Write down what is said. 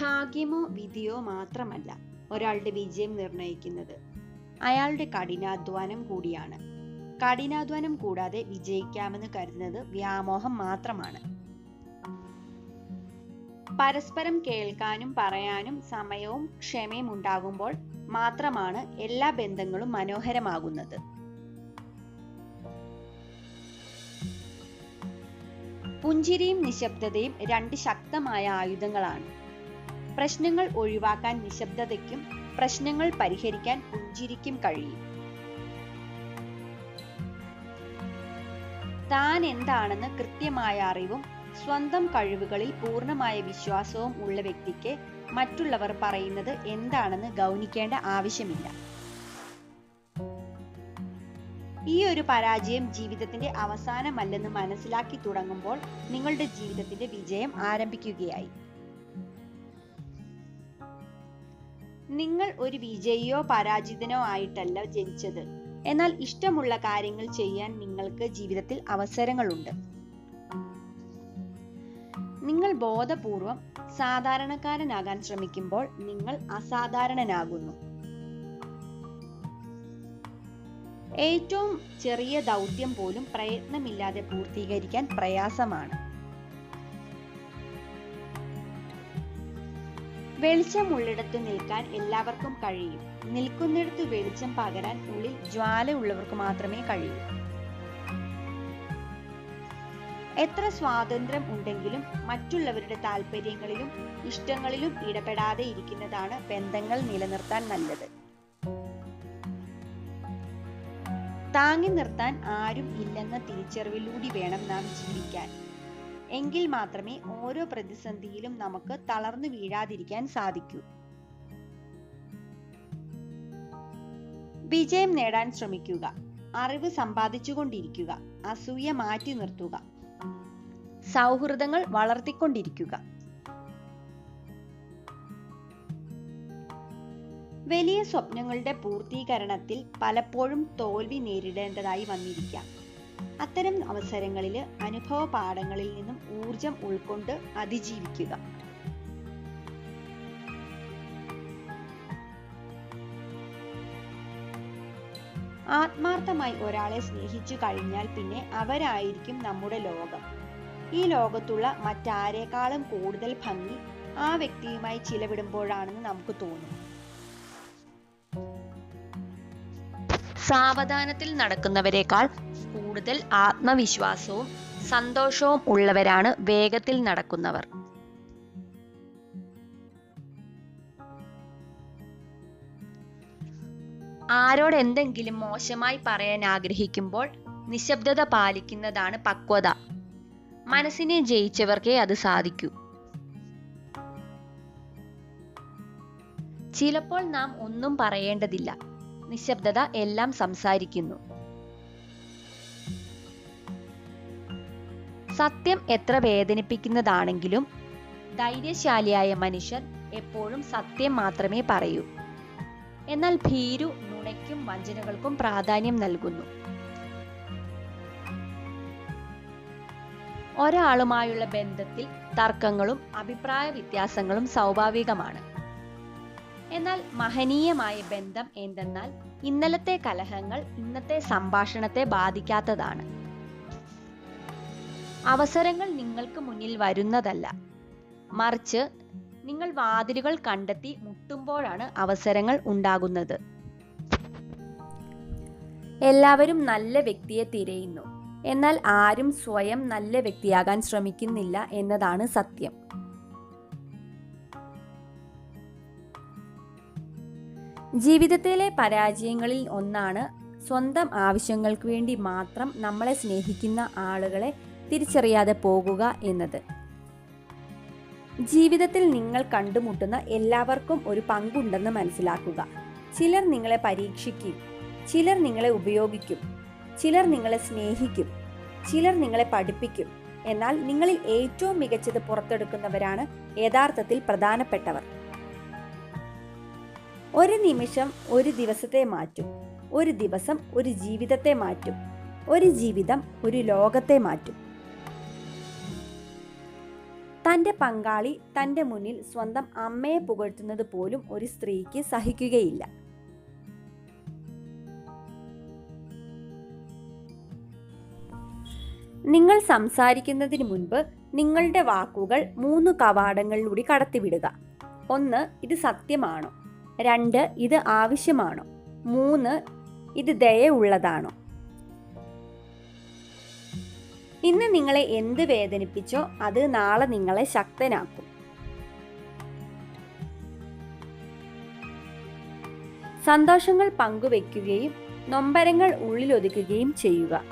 ഭാഗ്യമോ വിധിയോ മാത്രമല്ല ഒരാളുടെ വിജയം നിർണ്ണയിക്കുന്നത്, അയാളുടെ കഠിനാധ്വാനം കൂടിയാണ്. കഠിനാധ്വാനം കൂടാതെ വിജയിക്കാമെന്ന് കരുതുന്നത് വ്യാമോഹം മാത്രമാണ്. പരസ്പരം കേൾക്കാനും പറയാനും സമയവും ക്ഷമയും ഉണ്ടാകുമ്പോൾ മാത്രമാണ് എല്ലാ ബന്ധങ്ങളും മനോഹരമാകുന്നത്. പുഞ്ചിരിയും നിശബ്ദതയും രണ്ട് ശക്തമായ ആയുധങ്ങളാണ്. പ്രശ്നങ്ങൾ ഒഴിവാക്കാൻ നിശബ്ദതയ്ക്കും പ്രശ്നങ്ങൾ പരിഹരിക്കാൻ പുഞ്ചിരിക്കും കഴിയും. താൻ എന്താണെന്ന് കൃത്യമായ അറിവും സ്വന്തം കഴിവുകളിൽ പൂർണ്ണമായ വിശ്വാസവും ഉള്ള വ്യക്തിക്ക് മറ്റുള്ളവർ പറയുന്നത് എന്താണെന്ന് ഗൗനിക്കേണ്ട ആവശ്യമില്ല. ഈ ഒരു പരാജയം ജീവിതത്തിന്റെ അവസാനമല്ലെന്ന് മനസ്സിലാക്കി തുടങ്ങുമ്പോൾ നിങ്ങളുടെ ജീവിതത്തിന്റെ വിജയം ആരംഭിക്കുകയായി. നിങ്ങൾ ഒരു വിജയിയോ പരാജിതനോ ആയിട്ടല്ല ജനിച്ചത്. എന്നാൽ ഇഷ്ടമുള്ള കാര്യങ്ങൾ ചെയ്യാൻ നിങ്ങൾക്ക് ജീവിതത്തിൽ അവസരങ്ങളുണ്ട്. നിങ്ങൾ ബോധപൂർവം സാധാരണക്കാരനാകാൻ ശ്രമിക്കുമ്പോൾ നിങ്ങൾ അസാധാരണനാകുന്നു. ഏറ്റവും ചെറിയ ദൗത്യം പോലും പ്രയത്നമില്ലാതെ പൂർത്തീകരിക്കാൻ പ്രയാസമാണ്. വെളിച്ചമുള്ളിടത്ത് നിൽക്കാൻ എല്ലാവർക്കും കഴിയും. നിൽക്കുന്നിടത്ത് വെളിച്ചം പകരാൻ ഉള്ളിൽ ജ്വാല ഉള്ളവർക്ക് മാത്രമേ കഴിയൂ. എത്ര സ്വാതന്ത്ര്യം ഉണ്ടെങ്കിലും മറ്റുള്ളവരുടെ താല്പര്യങ്ങളിലും ഇഷ്ടങ്ങളിലും ഇടപെടാതെ ഇരിക്കുന്നതാണ് ബന്ധങ്ങൾ നിലനിർത്താൻ നല്ലത്. താങ്ങി നിർത്താൻ ആരും ഇല്ലെന്ന തിരിച്ചറിവിലൂടെ വേണം നാം ജീവിക്കാൻ. എങ്കിൽ മാത്രമേ ഓരോ പ്രതിസന്ധിയിലും നമുക്ക് തളർന്നു വീഴാതിരിക്കാൻ സാധിക്കൂ. വിജയം നേടാൻ ശ്രമിക്കുക. അറിവ് സമ്പാദിച്ചുകൊണ്ടിരിക്കുക. അസൂയ മാറ്റി നിർത്തുക. സൗഹൃദങ്ങൾ വളർത്തിക്കൊണ്ടിരിക്കുക. വലിയ സ്വപ്നങ്ങളുടെ പൂർത്തീകരണത്തിൽ പലപ്പോഴും തോൽവി നേരിടേണ്ടതായി വന്നിരിക്കാം. അത്തരം അവസരങ്ങളിൽ അനുഭവ പാഠങ്ങളിൽ നിന്നും ഊർജം ഉൾക്കൊണ്ട് അതിജീവിക്കുക. ആത്മാർത്ഥമായി ഒരാളെ സ്നേഹിച്ചു കഴിഞ്ഞാൽ പിന്നെ അവരായിരിക്കും നമ്മുടെ ലോകം. ഈ ലോകത്തുള്ള മറ്റാരേക്കാളും കൂടുതൽ ഭംഗി ആ വ്യക്തിയുമായി ചിലവിടുമ്പോഴാണെന്ന് നമുക്ക് തോന്നും. സാവധാനത്തിൽ നടക്കുന്നവരെക്കാൾ കൂടുതൽ ആത്മവിശ്വാസവും സന്തോഷവും ഉള്ളവരാണ് വേഗത്തിൽ നടക്കുന്നവർ. ആരോട് എന്തെങ്കിലും മോശമായി പറയാൻ ആഗ്രഹിക്കുമ്പോൾ നിശബ്ദത പാലിക്കുന്നതാണ് പക്വത. മനസ്സിനെ ജയിച്ചവർക്കേ അത് സാധിക്കൂ. ചിലപ്പോൾ നാം ഒന്നും പറയേണ്ടതില്ല. നിശബ്ദത എല്ലാം സംസാരിക്കുന്നു. സത്യം എത്ര വേദനിപ്പിക്കുന്നതാണെങ്കിലും ധൈര്യശാലിയായ മനുഷ്യർ എപ്പോഴും സത്യം മാത്രമേ പറയൂ. എന്നാൽ ഭീരു നുണയ്ക്കും വഞ്ചനകൾക്കും പ്രാധാന്യം നൽകുന്നു. ഒരാളുമായുള്ള ബന്ധത്തിൽ തർക്കങ്ങളും അഭിപ്രായ വ്യത്യാസങ്ങളും സ്വാഭാവികമാണ്. എന്നാൽ മഹനീയമായ ബന്ധം എന്തെന്നാൽ ഇന്നലത്തെ കലഹങ്ങൾ ഇന്നത്തെ സംഭാഷണത്തെ ബാധിക്കാത്തതാണ്. അവസരങ്ങൾ നിങ്ങൾക്ക് മുന്നിൽ വരുന്നതല്ല, മറിച്ച് നിങ്ങൾ വാതിലുകൾ കണ്ടെത്തി മുട്ടുമ്പോഴാണ് അവസരങ്ങൾ ഉണ്ടാകുന്നത്. എല്ലാവരും നല്ല വ്യക്തിയെ തിരയുന്നു, എന്നാൽ ആരും സ്വയം നല്ല വ്യക്തിയാകാൻ ശ്രമിക്കുന്നില്ല എന്നതാണ് സത്യം. ജീവിതത്തിലെ പരാജയങ്ങളിൽ ഒന്നാണ് സ്വന്തം ആവശ്യങ്ങൾക്ക് വേണ്ടി മാത്രം നമ്മളെ സ്നേഹിക്കുന്ന ആളുകളെ തിരിച്ചറിയാതെ പോകുക എന്നത്. ജീവിതത്തിൽ നിങ്ങൾ കണ്ടുമുട്ടുന്ന എല്ലാവർക്കും ഒരു പങ്കുണ്ടെന്ന് മനസ്സിലാക്കുക. ചിലർ നിങ്ങളെ പരീക്ഷിക്കും, ചിലർ നിങ്ങളെ ഉപയോഗിക്കും, ചിലർ നിങ്ങളെ സ്നേഹിക്കും, ചിലർ നിങ്ങളെ പഠിപ്പിക്കും. എന്നാൽ നിങ്ങളിൽ ഏറ്റവും മികച്ചത് പുറത്തെടുക്കുന്നവരാണ് യഥാർത്ഥത്തിൽ പ്രധാനപ്പെട്ടവർ. ഒരു നിമിഷം ഒരു ദിവസത്തെ മാറ്റും, ഒരു ദിവസം ഒരു ജീവിതത്തെ മാറ്റും, ഒരു ജീവിതം ഒരു ലോകത്തെ മാറ്റും. തൻ്റെ പങ്കാളി തൻ്റെ മുന്നിൽ സ്വന്തം അമ്മയെ പുകഴ്ത്തുന്നത് പോലും ഒരു സ്ത്രീക്ക് സഹിക്കുകയില്ല. നിങ്ങൾ സംസാരിക്കുന്നതിന് മുൻപ് നിങ്ങളുടെ വാക്കുകൾ 3 കവാടങ്ങളിലൂടെ കടത്തിവിടുക. 1. ഇത് സത്യമാണോ? 2. ഇത് ആവശ്യമാണോ? 3. ഇത് ദയയുള്ളതാണോ? ഇന്ന് നിങ്ങളെ എന്ത് വേദനിപ്പിച്ചോ അത് നാളെ നിങ്ങളെ ശക്തനാക്കും. സന്തോഷങ്ങൾ പങ്കുവെക്കുകയും നൊമ്പരങ്ങൾ ഉള്ളിലൊതുക്കുകയും ചെയ്യുക.